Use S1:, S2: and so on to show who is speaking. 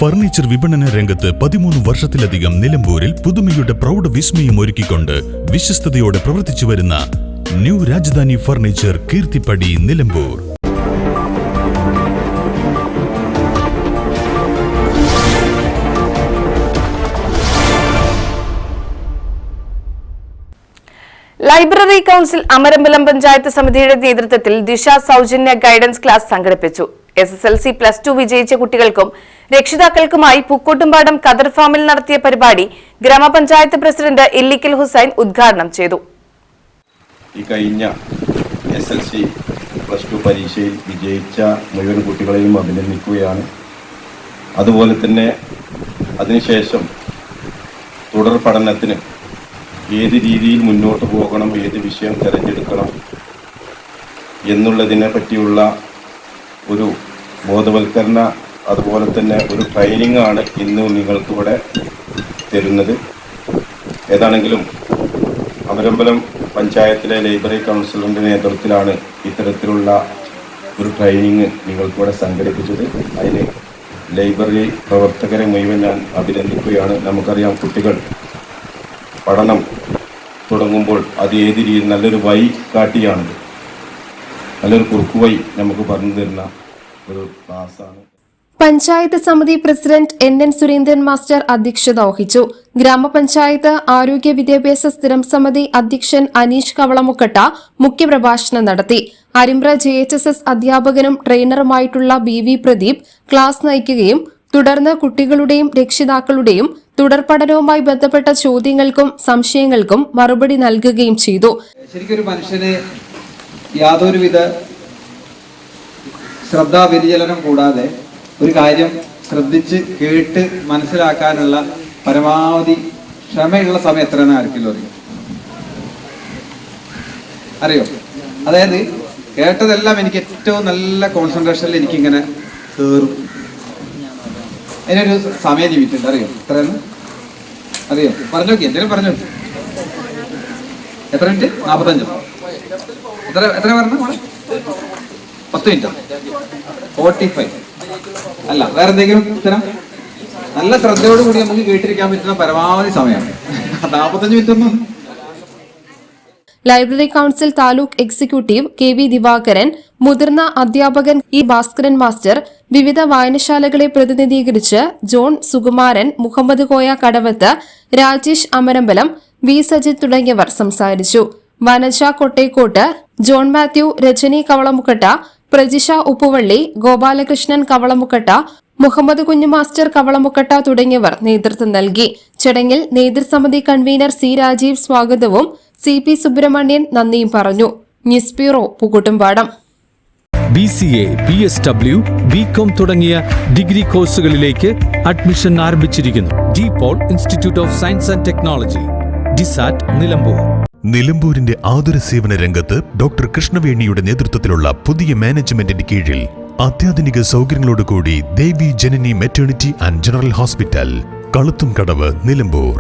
S1: Furniture വിപണന രംഗത്ത് 13 വർഷത്തിലധികം നിലമ്പൂരിൽ പുതുമയുടെ പ്രൗഢ വിസ്മയം ഒരുക്കിക്കൊണ്ട് വിശ്വസ്തയോടെ പ്രവർത്തിച്ചു വരുന്ന new Rajadhani furniture Keerthippadi Nilambur.
S2: Library council Amarambalam panchayat സമിതിയുടെ നേതൃത്വത്തിൽ ദിശ സൗജന്യ ഗൈഡൻസ് ക്ലാസ് സംഘടിപ്പിച്ചു. SSLC +2 വിജയിച്ച കുട്ടികൾക്കും രക്ഷിതാക്കൾക്കുമായി പൂക്കോട്ടുംപാടം ഖദർ ഫാമിൽ നടത്തിയ പരിപാടി ഗ്രാമപഞ്ചായത്ത് പ്രസിഡന്റ് ഇല്ലിക്കൽ ഹുസൈൻ ഉദ്ഘാടനം ചെയ്തു.
S3: ഈ കഴിഞ്ഞ SSLC +2 പരീക്ഷയിൽ വിജയിച്ച മുഴുവൻ കുട്ടികളെയും അഭിനന്ദിക്കുകയാണ്. അതുപോലെ തന്നെ അതിനുശേഷം തുടർ പഠനത്തിന് ഏത് രീതിയിൽ മുന്നോട്ട് പോകണം, ഏത് വിഷയം തിരഞ്ഞെടുക്കണം എന്നുള്ളതിനെ പറ്റിയുള്ള ഒരു ബോധവൽക്കരണ അതുപോലെ തന്നെ ഒരു ട്രെയിനിങ് ആണ് ഇന്ന് നിങ്ങൾക്കിവിടെ തരുന്നത്. ഏതാണെങ്കിലും അമരമ്പലം പഞ്ചായത്തിലെ ലൈബ്രറി കൗൺസിലറിൻ്റെ നേതൃത്വത്തിലാണ് ഇത്തരത്തിലുള്ള ഒരു ട്രെയിനിങ് നിങ്ങൾക്കിവിടെ സംഘടിപ്പിച്ചത്. അതിന് ലൈബ്രറി പ്രവർത്തകരെ മുഴുവൻ ഞാൻ അഭിനന്ദിക്കുകയാണ്. നമുക്കറിയാം, കുട്ടികൾ പഠനം തുടങ്ങുമ്പോൾ അത് ഏത് രീതിയിൽ നല്ലൊരു വഴി കാട്ടിയാണത്, നല്ലൊരു കുറുക്കുവഴി നമുക്ക് പറഞ്ഞു തരുന്ന ഒരു ക്ലാസ്സാണ്.
S4: പഞ്ചായത്ത് സമിതി പ്രസിഡന്റ് NN സുരേന്ദ്രൻ മാസ്റ്റർ അധ്യക്ഷത വഹിച്ചു. ഗ്രാമപഞ്ചായത്ത് ആരോഗ്യ വിദ്യാഭ്യാസ സ്ഥിരം സമിതി അധ്യക്ഷൻ അനീഷ് കവളമുക്കട്ട മുഖ്യപ്രഭാഷണം നടത്തി. അരിമ്പ്ര JHSS അധ്യാപകനും ട്രെയിനറുമായിട്ടുള്ള BV പ്രദീപ് ക്ലാസ് നയിക്കുകയും തുടർന്ന് കുട്ടികളുടെയും രക്ഷിതാക്കളുടെയും തുടർ പഠനവുമായി ബന്ധപ്പെട്ട ചോദ്യങ്ങൾക്കും സംശയങ്ങൾക്കും മറുപടി നൽകുകയും ചെയ്തു.
S5: ശരിക്കൊരു മനുഷ്യന് യാതൊരുവിധ ശ്രദ്ധാവ്യതിചലനം കൂടാതെ ഒരു കാര്യം ശ്രദ്ധിച്ച് കേട്ട് മനസ്സിലാക്കാനുള്ള പരമാവധി ക്ഷമയുള്ള സമയം എത്രയെന്ന് ആർക്കെങ്കിലും അറിയോ? അതായത് കേട്ടതെല്ലാം എനിക്ക് ഏറ്റവും നല്ല കോൺസെൻട്രേഷനിൽ എനിക്കിങ്ങനെ കയറും. അതിനൊരു സമയ ലിമിറ്റ് ഉണ്ട്, അറിയോ? എത്രയെന്ന് അറിയോ? പറഞ്ഞു നോക്കി, എന്തെങ്കിലും പറഞ്ഞു നോക്കി. എത്ര മിനിറ്റ്? 45. എത്ര പറഞ്ഞു? 10 മിനിറ്റ്, 45 അല്ല, വേറെ എന്തെങ്കിലും ഉത്തരം? നല്ല ശ്രദ്ധയോടുകൂടി നമുക്ക് കേട്ടിരിക്കാൻ പറ്റുന്ന പരമാവധി സമയമാണ് 45 മിനിറ്റ് ഒന്നും.
S4: Library council taluk executive KV Divakaran, മുതിർന്ന അധ്യാപകൻ E ഭാസ്കരൻ മാസ്റ്റർ, വിവിധ വായനശാലകളെ പ്രതിനിധീകരിച്ച് ജോൺ സുകുമാരൻ, മുഹമ്മദ് കോയ കടവത്ത്, രാജേഷ് അമരമ്പലം, V സജിത് തുടങ്ങിയവർ സംസാരിച്ചു. വനജ കൊട്ടേക്കോട്ട്, ജോൺ മാത്യു, രജനി കവളമുക്കട്ട, പ്രജിഷ ഉപ്പുവള്ളി, ഗോപാലകൃഷ്ണൻ കവളമുക്കട്ട, മുഹമ്മദ് കുഞ്ഞു മാസ്റ്റർ കവളമുക്കട്ട തുടങ്ങിയവർ നേതൃത്വം നൽകി. ചടങ്ങിൽ നേതൃസമിതി കൺവീനർ C രാജീവ് സ്വാഗതവും CP സുബ്രഹ്മണ്യൻ നന്ദിയും പറഞ്ഞു. News bureau, Pookkottumpadam.
S6: BCA, PSW, BCom തുടങ്ങിയ ഡിഗ്രി കോഴ്സുകളിലേക്ക് അഡ്മിഷൻ ആരംഭിച്ചിരിക്കുന്നു. DPOL institute of science and technology, DSAT, Nilambur.
S1: നിലമ്പൂരിന്റെ ആതുര സേവന രംഗത്ത് ഡോക്ടർ കൃഷ്ണവേണിയുടെ നേതൃത്വത്തിലുള്ള പുതിയ മാനേജ്മെന്റിന്റെ കീഴിൽ അത്യാധുനിക സൗകര്യങ്ങളോടുകൂടി Devi Janani maternity and general hospital, Kaluthumkadavu, Nilambur.